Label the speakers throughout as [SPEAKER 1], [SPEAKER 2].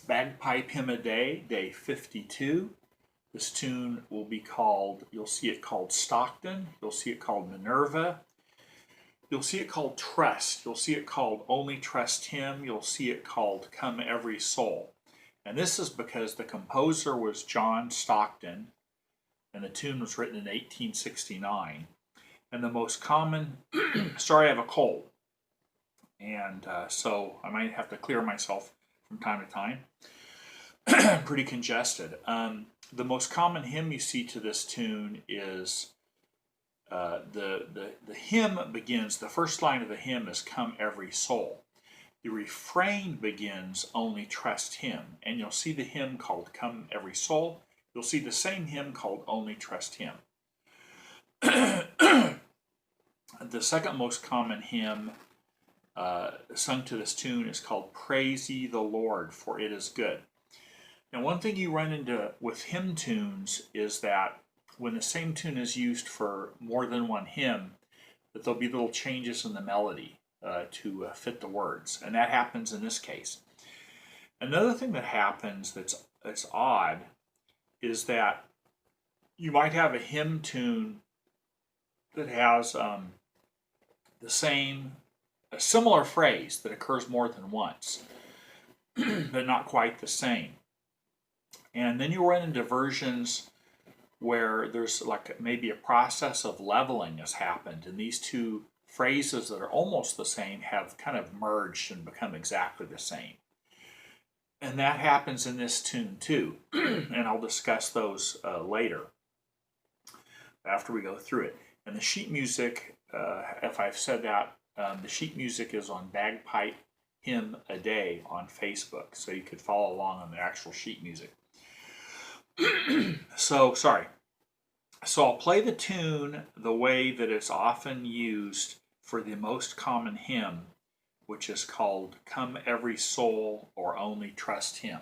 [SPEAKER 1] Bagpipe Hymn a Day, Day 52. This tune will be called, you'll see it called Stockton, you'll see it called Minerva, you'll see it called Trust, you'll see it called Only Trust Him, you'll see it called Come Every Soul. And this is because the composer was John Stockton, and the tune was written in 1869. And the most common, sorry, I have a cold, and so I might have to clear myself from time to time. Pretty congested. The most common hymn you see to this tune is the hymn begins, the first line of the hymn is Come Every Soul. The refrain begins Only Trust Him, and you'll see the hymn called Come Every Soul. You'll see the same hymn called Only Trust Him. The second most common hymn sung to this tune is called Praise Ye the Lord, for it is good. Now, one thing you run into with hymn tunes is that when the same tune is used for more than one hymn, that there'll be little changes in the melody to fit the words, and that happens in this case. Another thing that happens that's odd is that you might have a hymn tune that has a similar phrase that occurs more than once, but not quite the same. And then you run into versions where there's like maybe a process of leveling has happened, and these two phrases that are almost the same have kind of merged and become exactly the same. And that happens in this tune too, and I'll discuss those later after we go through it. And the sheet music, if I've said that, the sheet music is on Bagpipe Hymn a Day on Facebook, so you could follow along on the actual sheet music. So I'll play the tune the way that it's often used for the most common hymn, which is called Come Every Soul or Only Trust Him.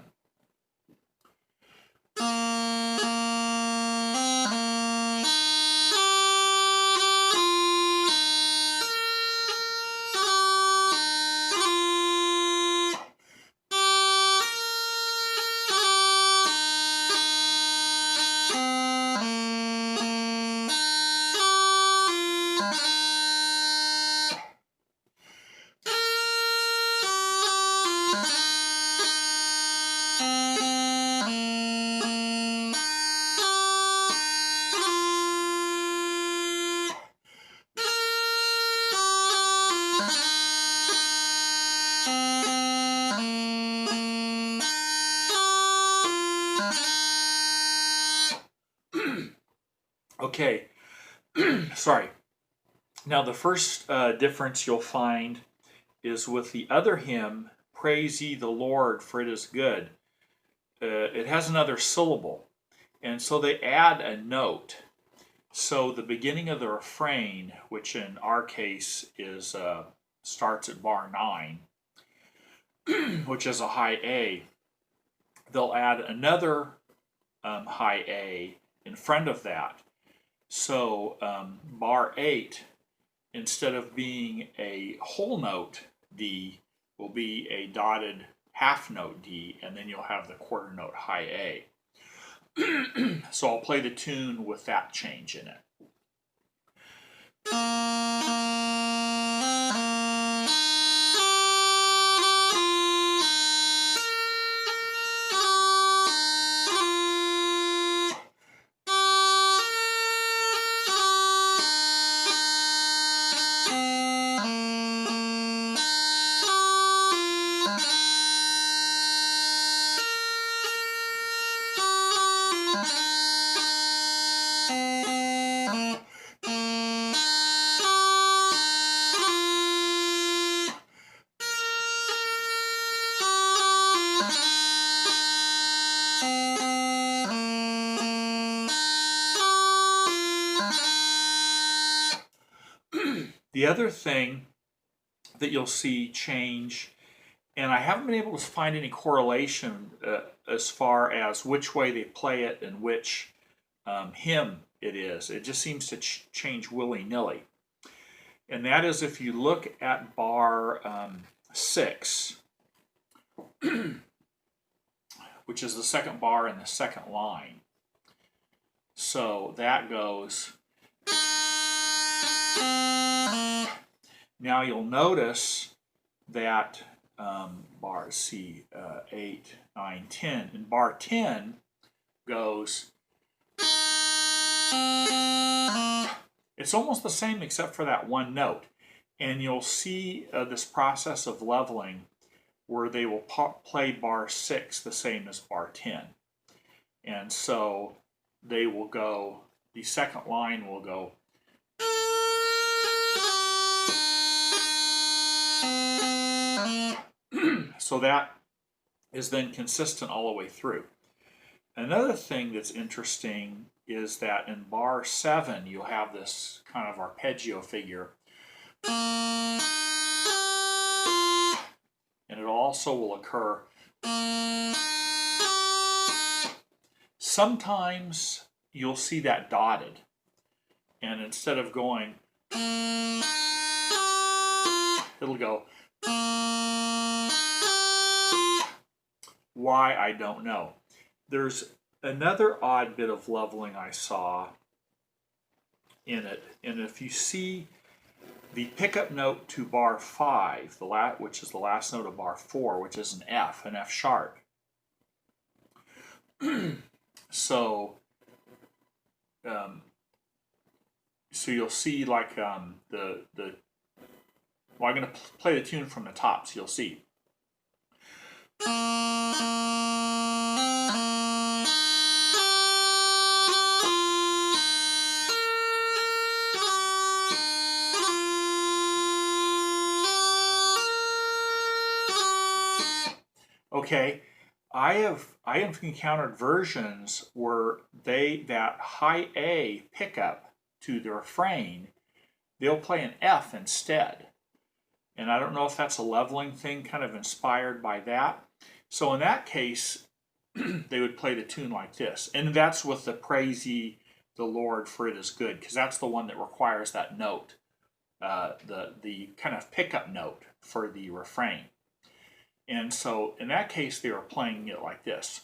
[SPEAKER 1] Okay, sorry. Now the first difference you'll find is with the other hymn, Praise Ye the Lord, for it is good. It has another syllable, and so they add a note. So the beginning of the refrain, which in our case is starts at bar 9, which is a high A, they'll add another high A in front of that. So bar 8, instead of being a whole note D, will be a dotted half note D, and then you'll have the quarter note high A. So I'll play the tune with that change in it. The other thing that you'll see change, and I haven't been able to find any correlation as far as which way they play it and which hymn it is. It just seems to change willy-nilly. And that is if you look at bar 6, which is the second bar in the second line. So that goes. Now you'll notice that bars C 8, 9, 10, and bar 10 goes. It's almost the same except for that one note. And you'll see this process of leveling where they will play bar 6 the same as bar 10. And so they will go, the second line will go. So that is then consistent all the way through. Another thing that's interesting is that in bar 7 you'll have this kind of arpeggio figure. And it also will occur. Sometimes you'll see that dotted. And instead of going, it'll go. Why, I don't know. There's another odd bit of leveling I saw in it. And if you see the pickup note to bar 5, which is the last note of bar 4, which is an F sharp. So you'll see like well, I'm going to play the tune from the top, so you'll see. Okay, I have encountered versions where that high A pickup to the refrain, they'll play an F instead. And I don't know if that's a leveling thing kind of inspired by that. So in that case, they would play the tune like this. And that's with the Praise Ye the Lord, for it is good, because that's the one that requires that note, the kind of pickup note for the refrain. And so in that case, they were playing it like this.